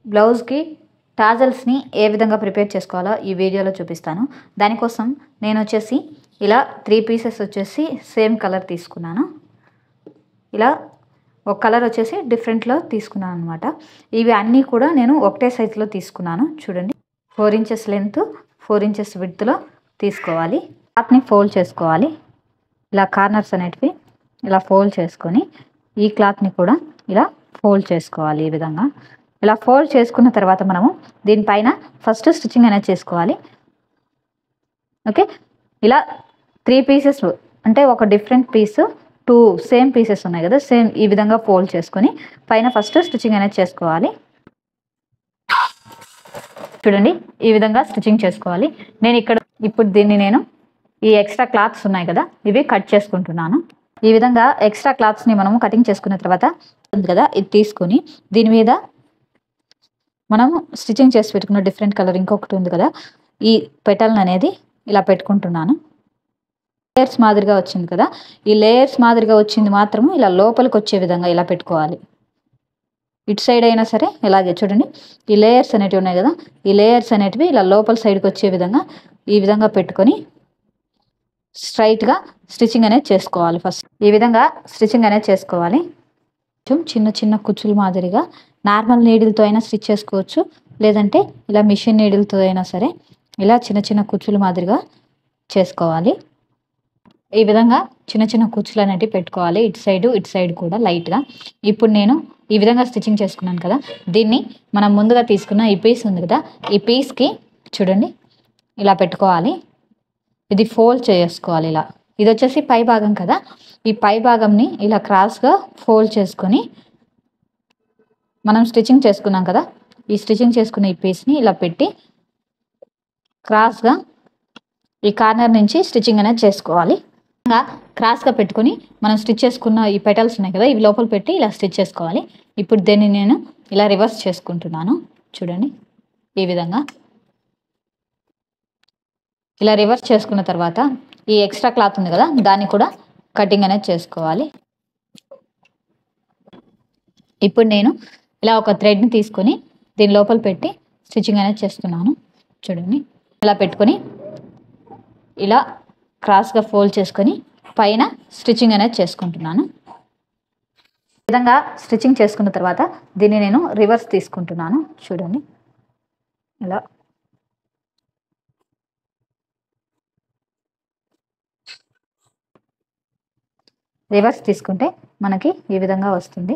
బ్లౌజ్కి టాజల్స్ని ఏ విధంగా ప్రిపేర్ చేసుకోవాలో ఈ వీడియోలో చూపిస్తాను. దానికోసం నేను వచ్చేసి ఇలా 3 పీసెస్ వచ్చేసి సేమ్ కలర్ తీసుకున్నాను. ఇలా ఒక కలర్ వచ్చేసి డిఫరెంట్లో తీసుకున్నాను అనమాట. ఇవి అన్నీ కూడా నేను ఒకటే సైజులో తీసుకున్నాను. చూడండి, 4 ఇంచెస్ లెంత్, 4 ఇంచెస్ విడ్త్లో తీసుకోవాలి. క్లాత్ని ఫోల్డ్ చేసుకోవాలి. ఇలా కార్నర్స్ అనేటివి ఇలా ఫోల్డ్ చేసుకొని ఈ క్లాత్ని కూడా ఇలా ఫోల్డ్ చేసుకోవాలి. ఈ విధంగా ఇలా ఫోల్డ్ చేసుకున్న తర్వాత మనము దీనిపైన ఫస్ట్ స్టిచ్చింగ్ అనేది చేసుకోవాలి. ఓకే, ఇలా 3 పీసెస్ అంటే ఒక డిఫరెంట్ పీస్ 2 సేమ్ పీసెస్ ఉన్నాయి కదా, సేమ్ ఈ విధంగా ఫోల్డ్ చేసుకొని పైన ఫస్ట్ స్టిచ్చింగ్ అనేది చేసుకోవాలి. చూడండి, ఈ విధంగా స్టిచ్చింగ్ చేసుకోవాలి. నేను ఇక్కడ ఇప్పుడు దీన్ని నేను ఈ ఎక్స్ట్రా క్లాత్స్ ఉన్నాయి కదా, ఇవి కట్ చేసుకుంటున్నాను. ఈ విధంగా ఎక్స్ట్రా క్లాత్స్ని మనము కటింగ్ చేసుకున్న తర్వాత ఉంది కదా, ఇది తీసుకొని దీని మీద మనము స్టిచ్చింగ్ చేసి పెట్టుకున్న డిఫరెంట్ కలర్ ఇంకొకటి ఉంది కదా, ఈ పెటల్ని అనేది ఇలా పెట్టుకుంటున్నాను. లేయర్స్ మాదిరిగా వచ్చింది కదా, ఈ లేయర్స్ మాదిరిగా వచ్చింది మాత్రము ఇలా లోపలికి వచ్చే విధంగా ఇలా పెట్టుకోవాలి. ఇటు సైడ్ అయినా సరే ఇలాగే చూడండి, ఈ లేయర్స్ అనేటివి ఉన్నాయి కదా, ఈ లేయర్స్ అనేటివి ఇలా లోపల సైడ్కి వచ్చే విధంగా ఈ విధంగా పెట్టుకొని స్ట్రైట్గా స్టిచ్చింగ్ అనేది చేసుకోవాలి. ఫస్ట్ ఈ విధంగా స్టిచ్చింగ్ అనేది చేసుకోవాలి. చిన్న చిన్న కుచ్చులు మాదిరిగా నార్మల్ నీడిల్తో అయినా స్టిచ్ చేసుకోవచ్చు, లేదంటే ఇలా మిషన్ నీడిల్తో అయినా సరే ఇలా చిన్న చిన్న కుచ్చులు మాదిరిగా చేసుకోవాలి. ఈ విధంగా చిన్న చిన్న కుచ్చులు అనేటివి పెట్టుకోవాలి, ఇటు సైడ్ కూడా లైట్గా. ఇప్పుడు నేను ఈ విధంగా స్టిచ్చింగ్ చేసుకున్నాను కదా, దీన్ని మనం ముందుగా తీసుకున్న ఈ పీస్ ఉంది కదా, ఈ పీస్కి చూడండి ఇలా పెట్టుకోవాలి. ఇది ఫోల్డ్ చేసుకోవాలి. ఇలా ఇది వచ్చేసి పై భాగం కదా, ఈ పై భాగంని ఇలా క్రాస్గా ఫోల్డ్ చేసుకొని మనం స్టిచ్చింగ్ చేసుకున్నాం కదా, ఈ స్టిచ్చింగ్ చేసుకున్న ఈ పీస్ని ఇలా పెట్టి క్రాస్గా ఈ కార్నర్ నుంచి స్టిచ్చింగ్ అనేది చేసుకోవాలి. క్రాస్గా పెట్టుకొని మనం స్టిచ్ చేసుకున్న ఈ పెటల్స్ ఉన్నాయి కదా, ఇవి లోపల పెట్టి ఇలా స్టిచ్ చేసుకోవాలి. ఇప్పుడు దీన్ని నేను ఇలా రివర్స్ చేసుకుంటున్నాను. చూడండి, ఈ విధంగా ఇలా రివర్స్ చేసుకున్న తర్వాత ఈ ఎక్స్ట్రా క్లాత్ ఉంది కదా, దాన్ని కూడా కటింగ్ అనేది చేసుకోవాలి. ఇప్పుడు నేను ఇలా ఒక థ్రెడ్ని తీసుకొని దీని లోపల పెట్టి స్టిచ్చింగ్ అనేది చేస్తున్నాను. చూడండి, ఇలా పెట్టుకొని ఇలా క్రాస్గా ఫోల్డ్ చేసుకొని పైన స్టిచ్చింగ్ అనేది చేసుకుంటున్నాను. ఈ విధంగా స్టిచ్చింగ్ చేసుకున్న తర్వాత దీన్ని నేను రివర్స్ తీసుకుంటున్నాను. చూడండి, ఇలా రివర్స్ తీసుకుంటే మనకి ఈ విధంగా వస్తుంది.